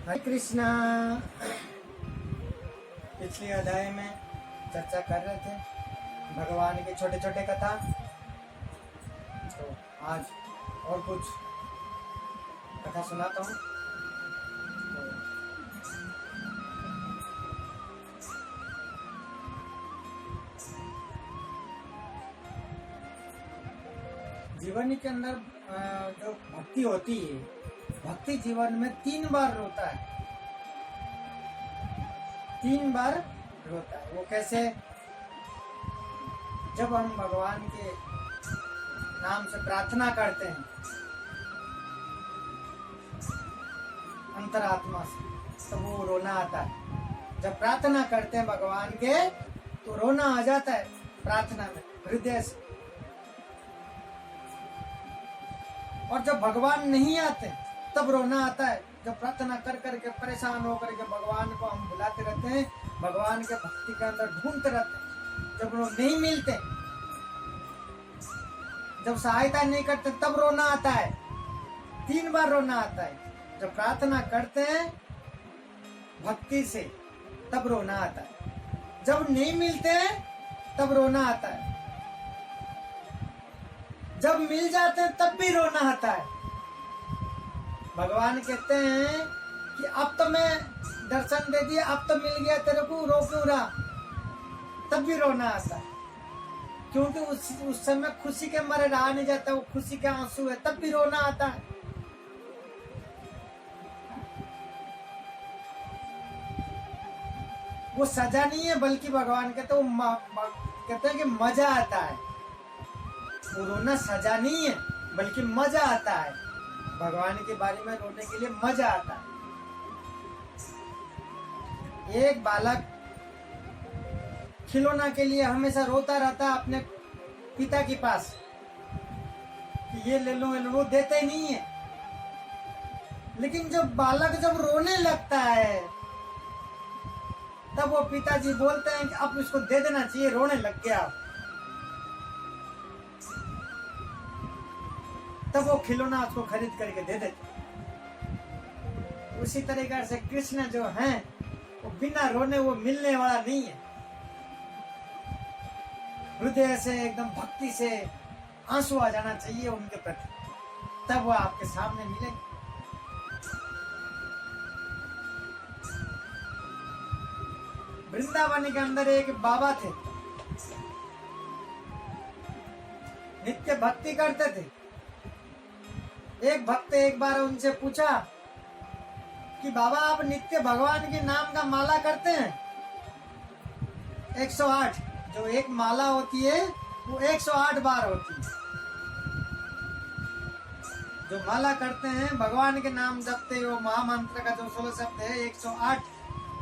हरे कृष्णा। पिछले अध्याय में चर्चा कर रहे थे भगवान के छोटे छोटे कथा। तो आज और कुछ कथा सुनाता हूँ। जीवन के अंदर जो भक्ति होती है, भक्ति जीवन में 3 बार रोता है। 3 बार रोता है। वो कैसे? जब हम भगवान के नाम से प्रार्थना करते हैं अंतरात्मा से, तो वो रोना आता है। जब प्रार्थना करते हैं भगवान के तो रोना आ जाता है प्रार्थना में, हृदय से। और जब भगवान नहीं आते तब रोना आता है। जब प्रार्थना कर करके परेशान होकर के भगवान को हम बुलाते रहते हैं, भगवान के भक्ति के अंदर ढूंढते रहते हैं, जब वो नहीं मिलते, जब सहायता नहीं करते तब रोना आता है। 3 बार रोना आता है। जब प्रार्थना करते हैं भक्ति से तब रोना आता है। जब नहीं मिलते तब रोना आता है। जब मिल जाते हैं तब भी रोना आता है। भगवान कहते हैं कि अब तो मैं दर्शन दे दिया, अब तो मिल गया तेरे को, रो क्यों रहा? तब भी रोना आता है, क्योंकि उस समय खुशी के मारे रहा नहीं जाता, वो खुशी के आंसू है, तब भी रोना आता है। वो सजा नहीं है, बल्कि भगवान कहते कहते हैं कि मजा आता है। वो रोना सजा नहीं है, बल्कि मजा आता है। भगवान के बारे में रोने के लिए मजा आता है। एक बालक खिलौना के लिए हमेशा रोता रहता है अपने पिता के पास कि ये ले लो, वो देते नहीं है। लेकिन जब बालक जब रोने लगता है तब वो पिताजी बोलते हैं कि अब इसको दे देना चाहिए, रोने लग गया। तब वो खिलौना उसको खरीद करके दे देते। उसी तरीके से कृष्ण जो हैं वो बिना रोने वो मिलने वाला नहीं है। हृदय से एकदम भक्ति से आंसू आ जाना चाहिए उनके प्रति, तब वो आपके सामने मिलेंगे। वृंदावन के अंदर एक बाबा थे, नित्य भक्ति करते थे। एक भक्त एक बार उनसे पूछा कि बाबा आप नित्य भगवान के नाम का माला करते हैं? 108 जो एक माला होती है वो 108 बार होती है। जो माला करते हैं भगवान के नाम जपते हैं, वो महामंत्र का जो 16 शब्द है 108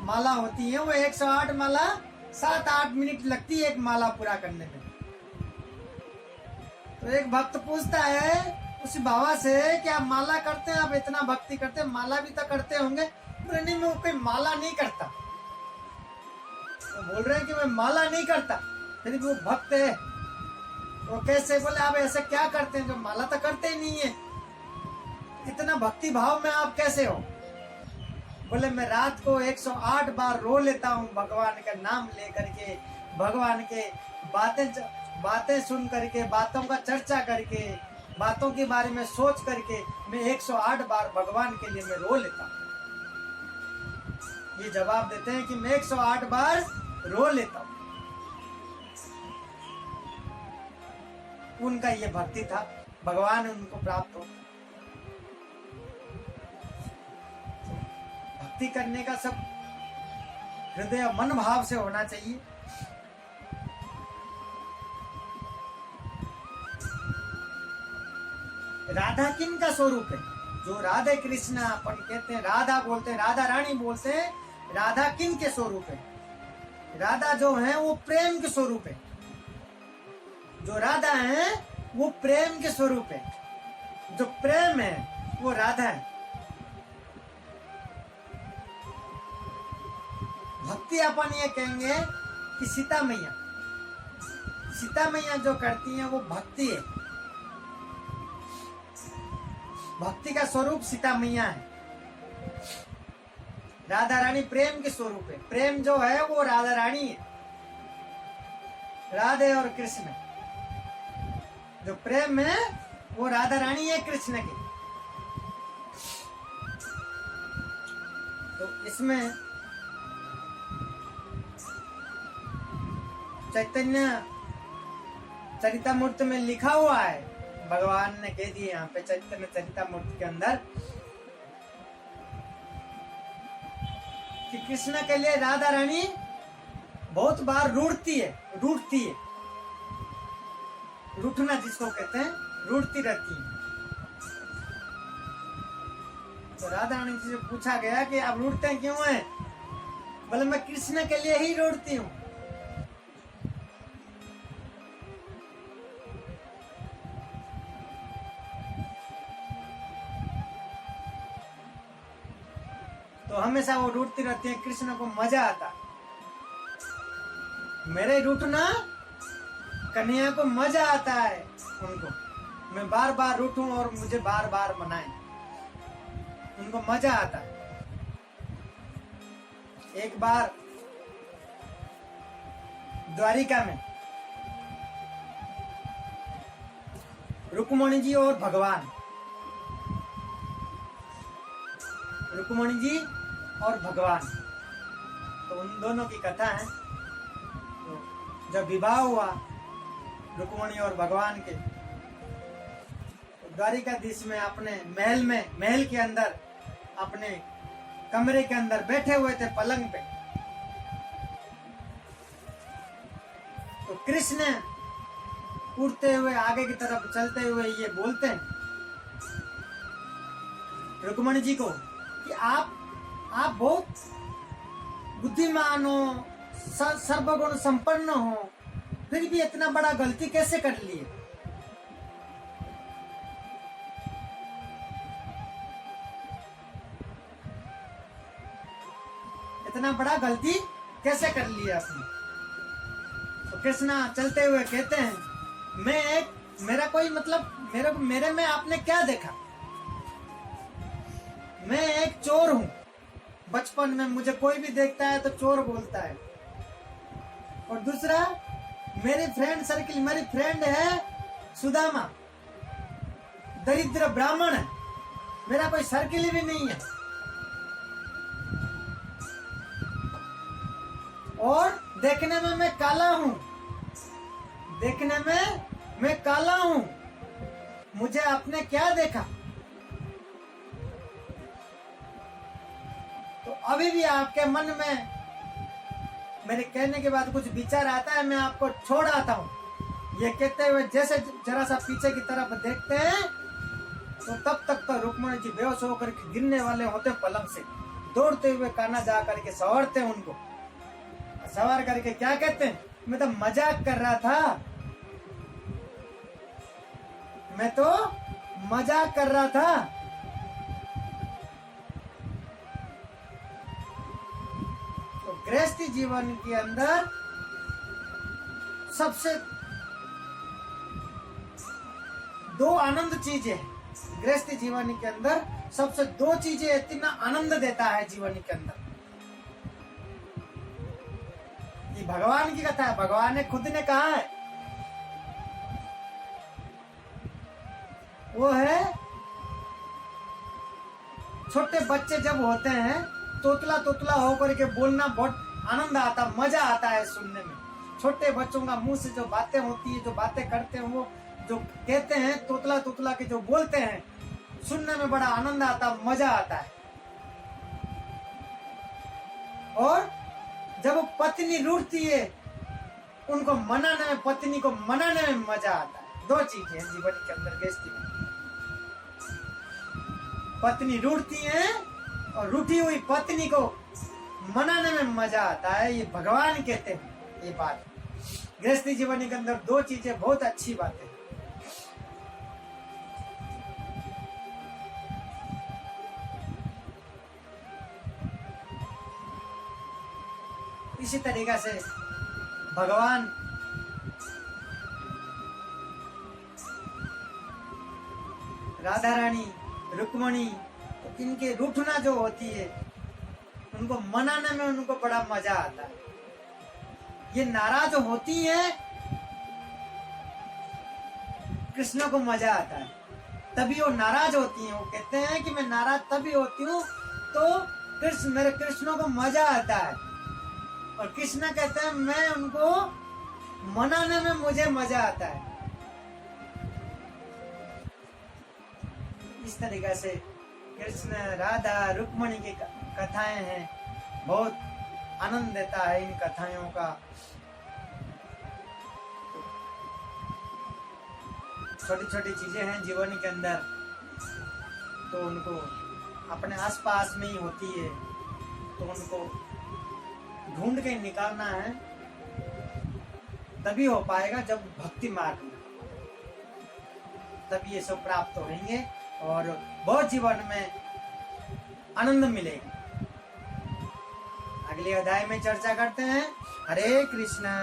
माला होती है। वो 108 माला 7-8 मिनट लगती है एक माला पूरा करने में। तो एक भक्त पूछता है उस बाबा से कि आप माला करते हैं, आप इतना भक्ति करते हैं, माला भी तो करते होंगे? बोले नहीं, मैं कोई माला नहीं करता। तो बोल रहे हैं कि मैं माला नहीं करता, फिर भी वो भक्त है। वो कैसे? बोले आप ऐसे क्या करते हैं जो माला तो करते ही नहीं है, इतना भक्ति भाव में आप कैसे हो? बोले मैं रात को 108 बार रो लेता हूँ भगवान का नाम लेकर के, भगवान के बातें सुन करके, बातों का चर्चा करके, बातों के बारे में सोच करके मैं 108 बार भगवान के लिए मैं रो लेता हूँ। ये जवाब देते हैं कि मैं 108 बार रो लेता हूँ। उनका ये भक्ति था, भगवान उनको प्राप्त हो। भक्ति करने का सब हृदय मन भाव से होना चाहिए। राधा किन का स्वरूप है? जो राधे कृष्ण अपन कहते हैं, राधा बोलते हैं, राधा रानी बोलते हैं, राधा किन के स्वरूप है? राधा जो है वो प्रेम के स्वरूप है। जो राधा है वो प्रेम के स्वरूप है। जो प्रेम है वो राधा है। भक्ति अपन ये कहेंगे कि सीता मैया जो करती हैं वो भक्ति है। भक्ति का स्वरूप सीता मैया है। राधा रानी प्रेम के स्वरूप है। प्रेम जो है वो राधा रानी है, राधे और कृष्ण। जो प्रेम है वो राधा रानी है कृष्ण की। तो इसमें चैतन्य चरितामृत में लिखा हुआ है, भगवान ने कह दिया यहाँ पे चैतन्य चरितामृत के अंदर कि कृष्ण के लिए राधा रानी बहुत बार रूठती है। रूठना जिसको कहते हैं, रूठती रहती है। तो राधा रानी जी से पूछा गया कि आप रूठते क्यों हैं? बोले मैं कृष्ण के लिए ही रूठती हूँ। तो हमेशा वो रूठती रहती है, कृष्ण को मजा आता। मेरे रूठना कन्हैया को मजा आता है उनको, मैं बार बार रूठूं और मुझे बार बार मनाएं, उनको मजा आता है। एक बार द्वारिका में रुक्मणी जी और भगवान, रुक्मणी जी और भगवान, तो उन दोनों की कथा है। तो जब विवाह हुआ रुक्मणी और भगवान के, तो द्वारिकाधीश में अपने महल के अंदर, अपने कमरे के अंदर बैठे हुए थे पलंग पे। तो कृष्ण उड़ते हुए आगे की तरफ चलते हुए ये बोलते हैं रुक्मणी जी को कि आप बहुत बुद्धिमान हो, सर्वगुण संपन्न हो, फिर भी इतना बड़ा गलती कैसे कर लिए? इतना बड़ा गलती कैसे कर लिया आपने? तो कृष्णा चलते हुए कहते हैं, मेरा कोई मतलब, मेरे में आपने क्या देखा? मैं एक चोर हूं। बचपन में मुझे कोई भी देखता है तो चोर बोलता है। और दूसरा, मेरी फ्रेंड सर्किल, मेरी फ्रेंड है सुदामा, दरिद्र ब्राह्मण है, मेरा कोई सर्किल भी नहीं है। और देखने में मैं काला हूं, देखने में मैं काला हूं, मुझे आपने क्या देखा? तो अभी भी आपके मन में मेरे कहने के बाद कुछ विचार आता है, मैं आपको छोड़ आता हूं। ये कहते हुए जैसे जरा सा पीछे की तरफ देखते हैं तो तब तक तो रुक्मणी जी बेहोश होकर के गिरने वाले होते पलंग से। दौड़ते हुए कान्हा जा करके संवारते उनको, सवार करके क्या कहते हैं, मैं तो मजाक कर रहा था, मैं तो मजाक कर रहा था। तो गृहस्थी जीवन के अंदर सबसे दो आनंद चीजें हैं। गृहस्थी जीवन के अंदर सबसे दो चीजें इतना आनंद देता है जीवन के अंदर। ये भगवान की कथा है, भगवान ने खुद ने कहा है, वो है छोटे बच्चे जब होते हैं तोतला तोतला होकर के बोलना बहुत आनंद आता, मजा आता है सुनने में। छोटे बच्चों का मुंह से जो बातें होती है, जो बातें करते हैं, वो जो कहते हैं तोतला तोतला के जो बोलते हैं, सुनने में बड़ा आनंद आता, मजा आता है। और जब पत्नी रूठती है, उनको मनाने में, पत्नी को मनाने में मजा आता है। दो चीजें हैं जीवन के अंदर गृहस्थी में, पत्नी रूठती है और रूठी हुई पत्नी को मनाने में मजा आता है। ये भगवान कहते हैं ये बात। गृहस्थी जीवन के अंदर दो चीजें बहुत अच्छी बातें। इसी तरीका से भगवान राधा रानी, रुक्मणी, तो इनके रूठना जो होती है, उनको मनाने में उनको बड़ा मजा आता है। ये नाराज होती है, कृष्ण को मजा आता है, तभी वो नाराज होती हैं। वो कहते हैं कि मैं नाराज तभी होती हूँ तो मेरे कृष्ण को मजा आता है, और कृष्ण कहते हैं मैं उनको मनाने में मुझे मजा आता है। इस तरीके से कृष्ण राधा रुक्मणी की कथाएं हैं, बहुत आनंद देता है इन कथाओं का। छोटी छोटी चीजें हैं जीवन के अंदर, तो उनको अपने आसपास में ही होती है, तो उनको ढूंढ के निकालना है, तभी हो पाएगा जब भक्ति मार्ग में, तभी ये सब प्राप्त होंगे और बहुत जीवन में आनंद मिलेगा। अगले अध्याय में चर्चा करते हैं। हरे कृष्णा।